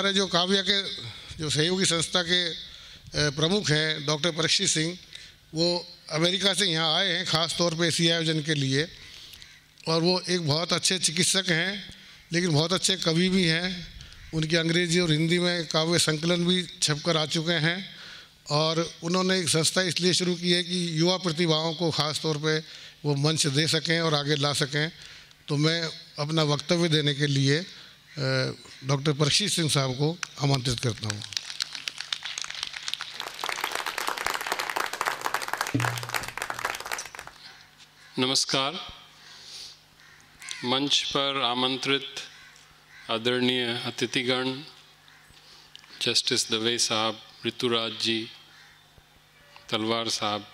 हमारे जो काव्य के जो सहयोगी संस्था के प्रमुख हैं डॉक्टर परीक्षित सिंह, वो अमेरिका से यहाँ आए हैं ख़ास तौर पे इसी आयोजन के लिए। और वो एक बहुत अच्छे चिकित्सक हैं, लेकिन बहुत अच्छे कवि भी हैं। उनकी अंग्रेजी और हिंदी में काव्य संकलन भी छपकर आ चुके हैं। और उन्होंने एक संस्था इसलिए शुरू की है कि युवा प्रतिभाओं को ख़ास तौर पे वो मंच दे सकें और आगे ला सकें। तो मैं अपना वक्तव्य देने के लिए डॉक्टर परीक्षित सिंह साहब को आमंत्रित करता हूँ। नमस्कार। मंच पर आमंत्रित आदरणीय अतिथिगण, जस्टिस दवे साहब, ऋतुराज जी, तलवार साहब,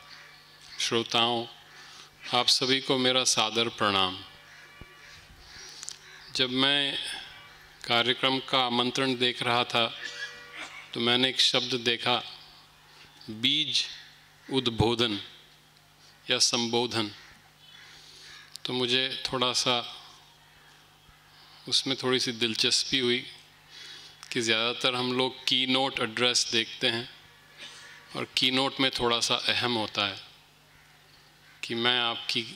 श्रोताओं, आप सभी को मेरा सादर प्रणाम। जब मैं कार्यक्रम का आमंत्रण देख रहा था तो मैंने एक शब्द देखा, बीज उद्बोधन या संबोधन। तो मुझे थोड़ा सा उसमें थोड़ी सी दिलचस्पी हुई कि ज़्यादातर हम लोग की नोट एड्रेस देखते हैं और की नोट में थोड़ा सा अहम होता है कि मैं आपकी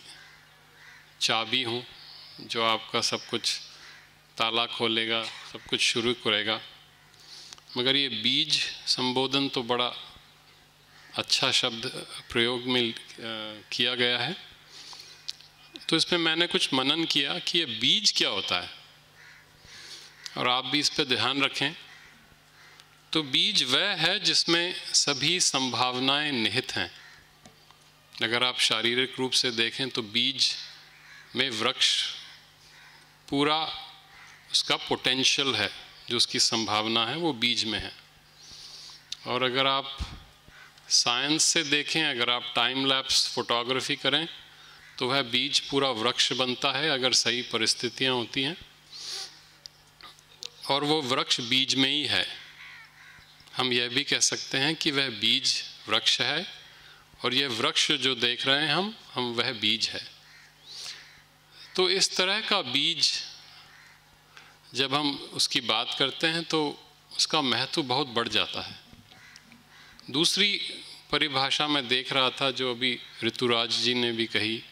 चाबी हूँ जो आपका सब कुछ ताला खोलेगा, सब कुछ शुरू करेगा। मगर ये बीज संबोधन तो बड़ा अच्छा शब्द प्रयोग में किया गया है। तो इसमें मैंने कुछ मनन किया कि ये बीज क्या होता है, और आप भी इस पे ध्यान रखें। तो बीज वह है जिसमें सभी संभावनाएं निहित हैं। अगर आप शारीरिक रूप से देखें तो बीज में वृक्ष पूरा उसका पोटेंशियल है, जो उसकी संभावना है वो बीज में है। और अगर आप साइंस से देखें, अगर आप टाइम लैप्स फोटोग्राफी करें तो वह बीज पूरा वृक्ष बनता है अगर सही परिस्थितियां होती हैं, और वो वृक्ष बीज में ही है। हम यह भी कह सकते हैं कि वह बीज वृक्ष है, और यह वृक्ष जो देख रहे हैं हम वह बीज है। तो इस तरह का बीज जब हम उसकी बात करते हैं तो उसका महत्व बहुत बढ़ जाता है। दूसरी परिभाषा में देख रहा था जो अभी ऋतुराज जी ने भी कही,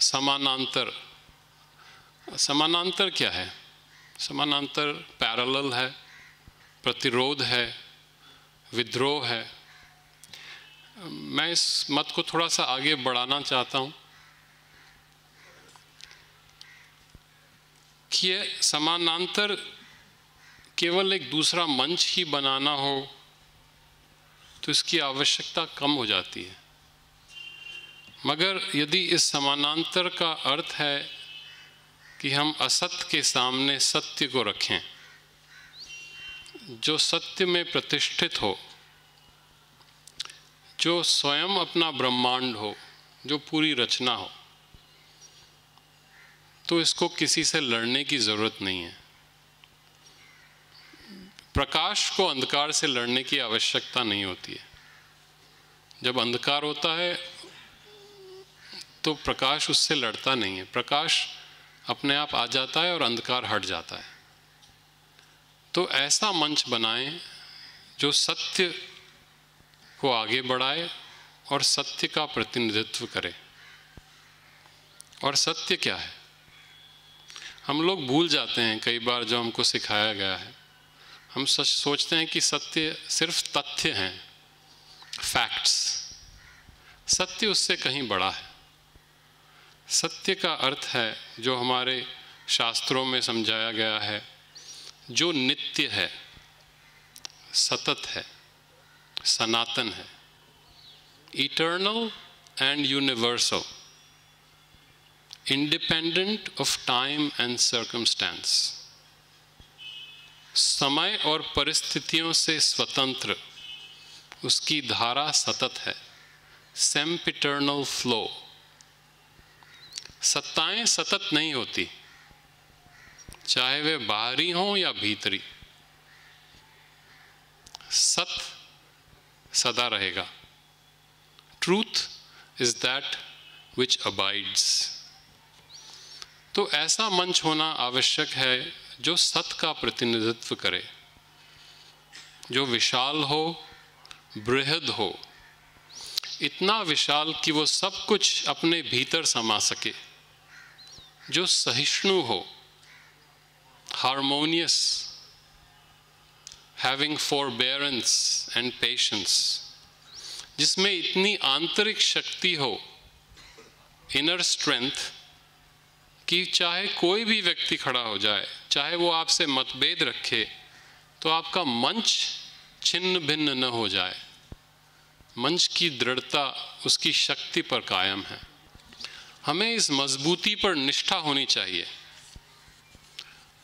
समानांतर। समानांतर क्या है? समानांतर पैरेलल है, प्रतिरोध है, विद्रोह है। मैं इस मत को थोड़ा सा आगे बढ़ाना चाहता हूँ कि ये समानांतर केवल एक दूसरा मंच ही बनाना हो तो इसकी आवश्यकता कम हो जाती है। मगर यदि इस समानांतर का अर्थ है कि हम असत्य के सामने सत्य को रखें, जो सत्य में प्रतिष्ठित हो, जो स्वयं अपना ब्रह्मांड हो, जो पूरी रचना हो, तो इसको किसी से लड़ने की ज़रूरत नहीं है। प्रकाश को अंधकार से लड़ने की आवश्यकता नहीं होती है। जब अंधकार होता है तो प्रकाश उससे लड़ता नहीं है, प्रकाश अपने आप आ जाता है और अंधकार हट जाता है। तो ऐसा मंच बनाएं जो सत्य को आगे बढ़ाए और सत्य का प्रतिनिधित्व करे। और सत्य क्या है? हम लोग भूल जाते हैं कई बार, जो हमको सिखाया गया है। हम सोचते हैं कि सत्य सिर्फ तथ्य हैं, फैक्ट्स। सत्य उससे कहीं बड़ा है। सत्य का अर्थ है जो हमारे शास्त्रों में समझाया गया है, जो नित्य है, सतत है, सनातन है, eternal and universal, independent of time and circumstance, समय और परिस्थितियों से स्वतंत्र, उसकी धारा सतत है, सेम्पिटर्नल फ्लो। सत्ताएं सतत नहीं होती, चाहे वे बाहरी हों या भीतरी। सत्य सदा रहेगा। Truth is that which abides. तो ऐसा मंच होना आवश्यक है जो सत का प्रतिनिधित्व करे, जो विशाल हो, बृहद हो, इतना विशाल कि वो सब कुछ अपने भीतर समा सके, जो सहिष्णु हो, harmonious, having forbearance and patience, जिसमें इतनी आंतरिक शक्ति हो, इनर स्ट्रेंथ, कि चाहे कोई भी व्यक्ति खड़ा हो जाए, चाहे वो आपसे मतभेद रखे, तो आपका मंच छिन्न भिन्न न हो जाए। मंच की दृढ़ता उसकी शक्ति पर कायम है। हमें इस मजबूती पर निष्ठा होनी चाहिए।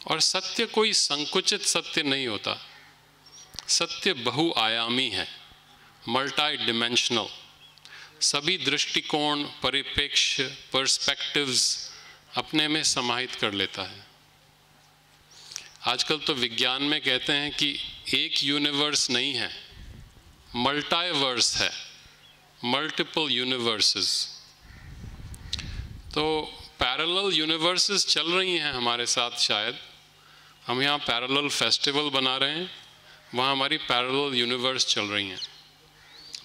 और सत्य कोई संकुचित सत्य नहीं होता, सत्य बहुआयामी है, मल्टी डिमेंशनल, सभी दृष्टिकोण, परिप्रेक्ष्य, पर्सपेक्टिव्स अपने में समाहित कर लेता है। आजकल तो विज्ञान में कहते हैं कि एक यूनिवर्स नहीं है, मल्टीवर्स है, मल्टीपल यूनिवर्सेस। तो पैरेलल यूनिवर्सेस चल रही हैं हमारे साथ। शायद हम यहाँ पैरेलल फेस्टिवल बना रहे हैं, वहाँ हमारी पैरेलल यूनिवर्स चल रही हैं।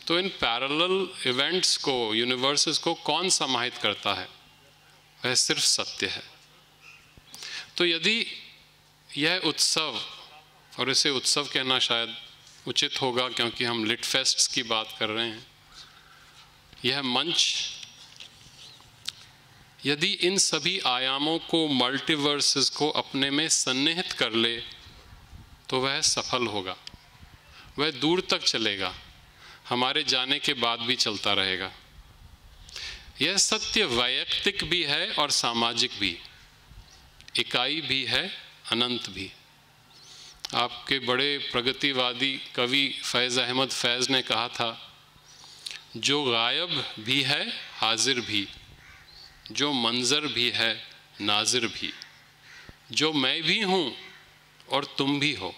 तो इन पैरेलल इवेंट्स को, यूनिवर्सेस को कौन समाहित करता है? वह सिर्फ सत्य है। तो यदि यह उत्सव, और इसे उत्सव कहना शायद उचित होगा क्योंकि हम लिट फेस्ट्स की बात कर रहे हैं, यह मंच यदि इन सभी आयामों को, मल्टीवर्सेस को अपने में सन्निहित कर ले, तो वह सफल होगा, वह दूर तक चलेगा, हमारे जाने के बाद भी चलता रहेगा। यह सत्य वैयक्तिक भी है और सामाजिक भी, इकाई भी है, अनंत भी। आपके बड़े प्रगतिवादी कवि फैज़ अहमद फैज़ ने कहा था, जो गायब भी है हाजिर भी, जो मंजर भी है नाजिर भी, जो मैं भी हूँ और तुम भी हो।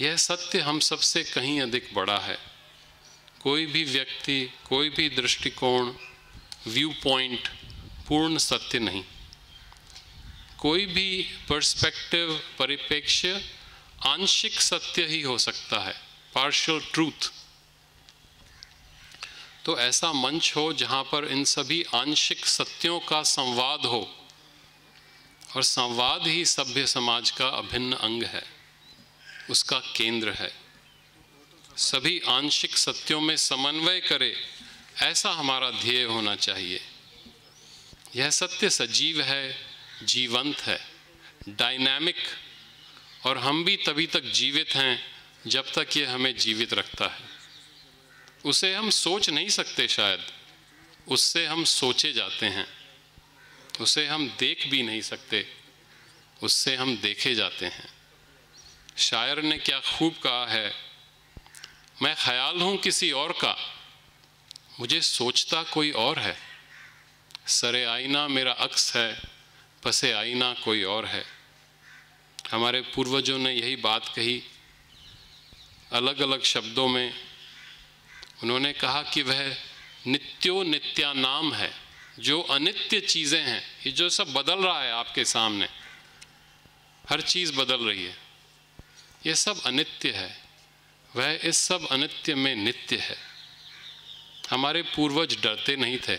यह सत्य हम सबसे कहीं अधिक बड़ा है। कोई भी व्यक्ति, कोई भी दृष्टिकोण, व्यू पॉइंट पूर्ण सत्य नहीं। कोई भी पर्सपेक्टिव, परिप्रेक्ष्य आंशिक सत्य ही हो सकता है, पार्शियल ट्रूथ। तो ऐसा मंच हो जहाँ पर इन सभी आंशिक सत्यों का संवाद हो, और संवाद ही सभ्य समाज का अभिन्न अंग है, उसका केंद्र है। सभी आंशिक सत्यों में समन्वय करे, ऐसा हमारा ध्येय होना चाहिए। यह सत्य सजीव है, जीवंत है, डायनामिक, और हम भी तभी तक जीवित हैं जब तक ये हमें जीवित रखता है। उसे हम सोच नहीं सकते शायद, उससे हम सोचे जाते हैं। उसे हम देख भी नहीं सकते, उससे हम देखे जाते हैं। शायर ने क्या खूब कहा है, मैं ख्याल हूँ किसी और का, मुझे सोचता कोई और है। सरे आईना मेरा अक्स है, पसे आईना कोई और है। हमारे पूर्वजों ने यही बात कही, अलग अलग शब्दों में। उन्होंने कहा कि वह नित्यो नित्यानाम है, जो अनित्य चीज़ें हैं, ये जो सब बदल रहा है आपके सामने, हर चीज़ बदल रही है, ये सब अनित्य है, वह इस सब अनित्य में नित्य है। हमारे पूर्वज डरते नहीं थे,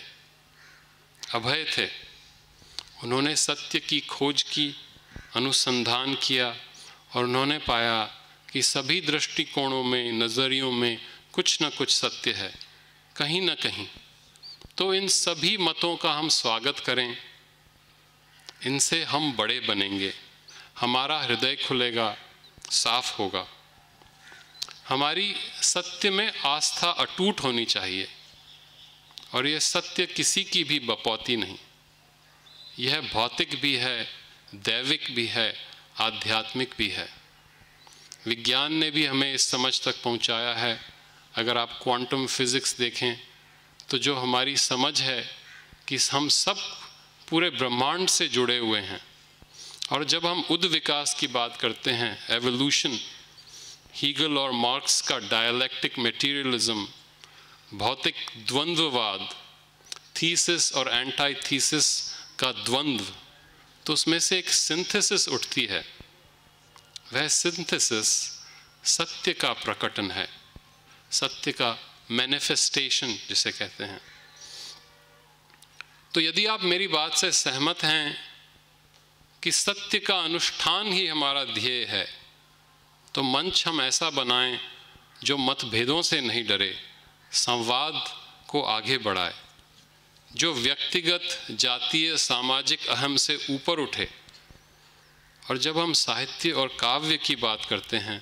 अभय थे। उन्होंने सत्य की खोज की, अनुसंधान किया, और उन्होंने पाया कि सभी दृष्टिकोणों में, नज़रियों में कुछ न कुछ सत्य है, कहीं न कहीं। तो इन सभी मतों का हम स्वागत करें, इनसे हम बड़े बनेंगे, हमारा हृदय खुलेगा, साफ होगा। हमारी सत्य में आस्था अटूट होनी चाहिए, और यह सत्य किसी की भी बपौती नहीं। यह भौतिक भी है, दैविक भी है, आध्यात्मिक भी है। विज्ञान ने भी हमें इस समझ तक पहुंचाया है। अगर आप क्वांटम फिज़िक्स देखें तो जो हमारी समझ है कि हम सब पूरे ब्रह्मांड से जुड़े हुए हैं, और जब हम उद विकास की बात करते हैं, एवोल्यूशन, हीगल और मार्क्स का डायलैक्टिक मटेरियलिज्म, भौतिक द्वंद्ववाद, थीसिस और एंटी थीसिस का द्वंद्व, तो उसमें से एक सिंथेसिस उठती है। वह सिंथेसिस सत्य का प्रकटन है, सत्य का मैनिफेस्टेशन जिसे कहते हैं। तो यदि आप मेरी बात से सहमत हैं कि सत्य का अनुष्ठान ही हमारा ध्येय है, तो मंच हम ऐसा बनाएं जो मतभेदों से नहीं डरे, संवाद को आगे बढ़ाए, जो व्यक्तिगत जातीय सामाजिक अहम से ऊपर उठे। और जब हम साहित्य और काव्य की बात करते हैं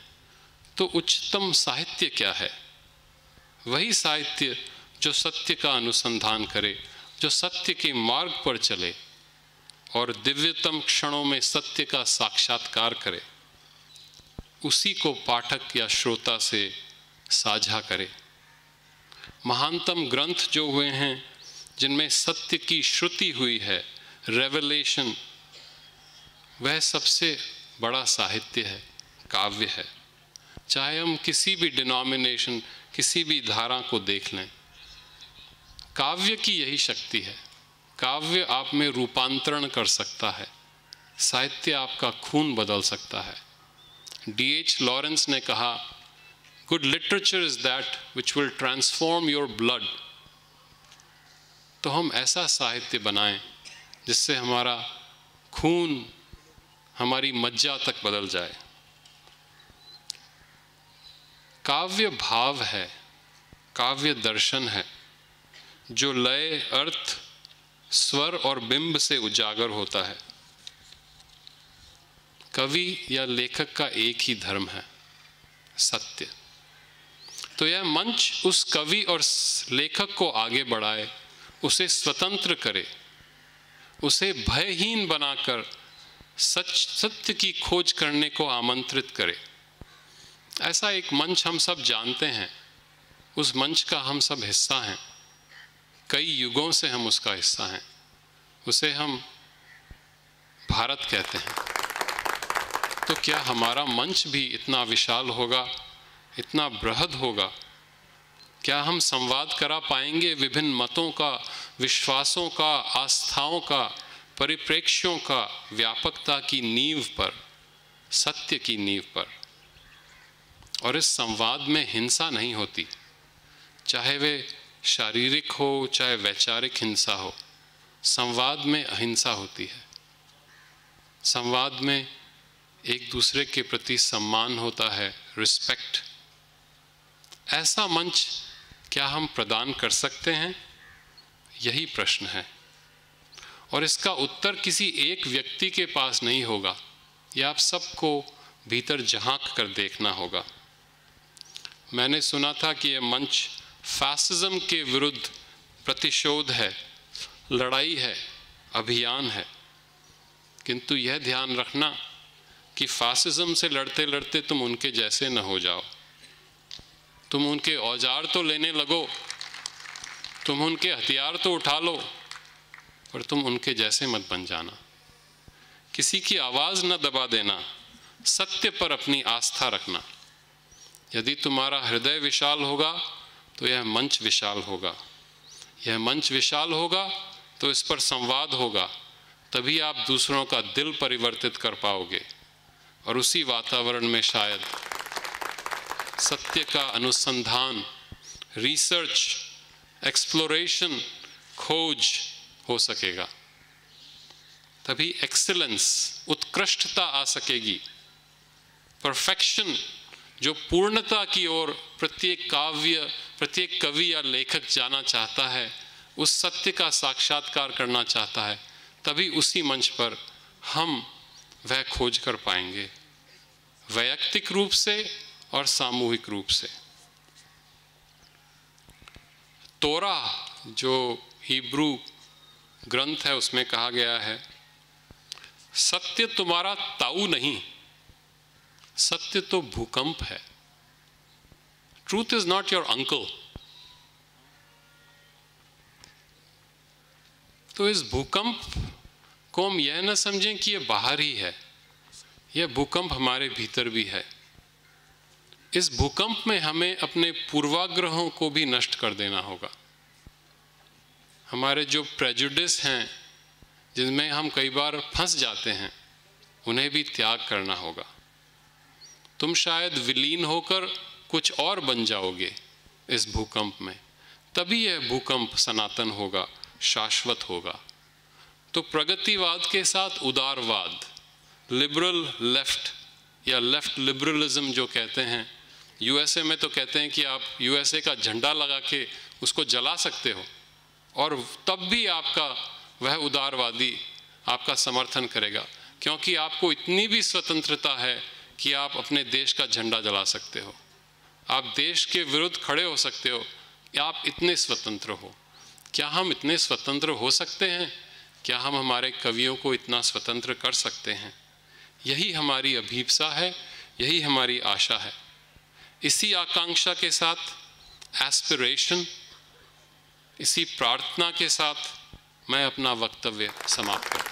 तो उच्चतम साहित्य क्या है? वही साहित्य जो सत्य का अनुसंधान करे, जो सत्य के मार्ग पर चले और दिव्यतम क्षणों में सत्य का साक्षात्कार करे, उसी को पाठक या श्रोता से साझा करे। महानतम ग्रंथ जो हुए हैं जिनमें सत्य की श्रुति हुई है, रेवलेशन, वह सबसे बड़ा साहित्य है, काव्य है। चाहे हम किसी भी डिनोमिनेशन, किसी भी धारा को देख लें, काव्य की यही शक्ति है। काव्य आप में रूपांतरण कर सकता है, साहित्य आपका खून बदल सकता है। D.H. लॉरेंस ने कहा, good literature is that which will transform your blood. तो हम ऐसा साहित्य बनाएं जिससे हमारा खून, हमारी मज्जा तक बदल जाए। काव्य भाव है, काव्य दर्शन है, जो लय, अर्थ, स्वर और बिंब से उजागर होता है। कवि या लेखक का एक ही धर्म है, सत्य। तो यह मंच उस कवि और लेखक को आगे बढ़ाए, उसे स्वतंत्र करे, उसे भयहीन बनाकर सत्य की खोज करने को आमंत्रित करे। ऐसा एक मंच हम सब जानते हैं, उस मंच का हम सब हिस्सा हैं, कई युगों से हम उसका हिस्सा हैं। उसे हम भारत कहते हैं। तो क्या हमारा मंच भी इतना विशाल होगा, इतना बृहद होगा? क्या हम संवाद करा पाएंगे विभिन्न मतों का, विश्वासों का, आस्थाओं का, परिप्रेक्ष्यों का, व्यापकता की नींव पर, सत्य की नींव पर? और इस संवाद में हिंसा नहीं होती, चाहे वे शारीरिक हो, चाहे वैचारिक हिंसा हो। संवाद में अहिंसा होती है। संवाद में एक दूसरे के प्रति सम्मान होता है, रिस्पेक्ट। ऐसा मंच क्या हम प्रदान कर सकते हैं? यही प्रश्न है। और इसका उत्तर किसी एक व्यक्ति के पास नहीं होगा, यह आप सबको भीतर झांक कर देखना होगा। मैंने सुना था कि यह मंच फैसिज्म के विरुद्ध प्रतिशोध है, लड़ाई है, अभियान है। किंतु यह ध्यान रखना कि फैसिज्म से लड़ते लड़ते तुम उनके जैसे न हो जाओ। तुम उनके औजार तो लेने लगो, तुम उनके हथियार तो उठा लो, पर तुम उनके जैसे मत बन जाना। किसी की आवाज़ न दबा देना, सत्य पर अपनी आस्था रखना। यदि तुम्हारा हृदय विशाल होगा तो यह मंच विशाल होगा। यह मंच विशाल होगा तो इस पर संवाद होगा। तभी आप दूसरों का दिल परिवर्तित कर पाओगे और उसी वातावरण में शायद सत्य का अनुसंधान, रिसर्च, एक्सप्लोरेशन, खोज हो सकेगा। तभी एक्सीलेंस, उत्कृष्टता आ सकेगी। परफेक्शन, जो पूर्णता की ओर प्रत्येक काव्य, प्रत्येक कवि या लेखक जाना चाहता है, उस सत्य का साक्षात्कार करना चाहता है, तभी उसी मंच पर हम वह खोज कर पाएंगे, वैयक्तिक रूप से और सामूहिक रूप से। तोरा जो हिब्रू ग्रंथ है उसमें कहा गया है, सत्य तुम्हारा ताऊ नहीं, सत्य तो भूकंप है। Truth is not your uncle. तो इस भूकंप को हम यह न समझें कि यह बाहर ही है, यह भूकंप हमारे भीतर भी है। इस भूकंप में हमें अपने पूर्वाग्रहों को भी नष्ट कर देना होगा। हमारे जो प्रेजुडिस हैं, जिनमें हम कई बार फंस जाते हैं, उन्हें भी त्याग करना होगा। तुम शायद विलीन होकर कुछ और बन जाओगे इस भूकंप में, तभी यह भूकंप सनातन होगा, शाश्वत होगा। तो प्रगतिवाद के साथ उदारवाद, लिबरल लेफ्ट या लेफ्ट लिबरलिज्म जो कहते हैं, यूएसए में तो कहते हैं कि आप यूएसए का झंडा लगा के उसको जला सकते हो और तब भी आपका वह उदारवादी आपका समर्थन करेगा, क्योंकि आपको इतनी भी स्वतंत्रता है कि आप अपने देश का झंडा जला सकते हो, आप देश के विरुद्ध खड़े हो सकते हो, आप इतने स्वतंत्र हो। क्या हम इतने स्वतंत्र हो सकते हैं? क्या हम हमारे कवियों को इतना स्वतंत्र कर सकते हैं? यही हमारी अभीप्सा है, यही हमारी आशा है। इसी आकांक्षा के साथ, एस्पिरेशन, इसी प्रार्थना के साथ मैं अपना वक्तव्य समाप्त करता हूँ।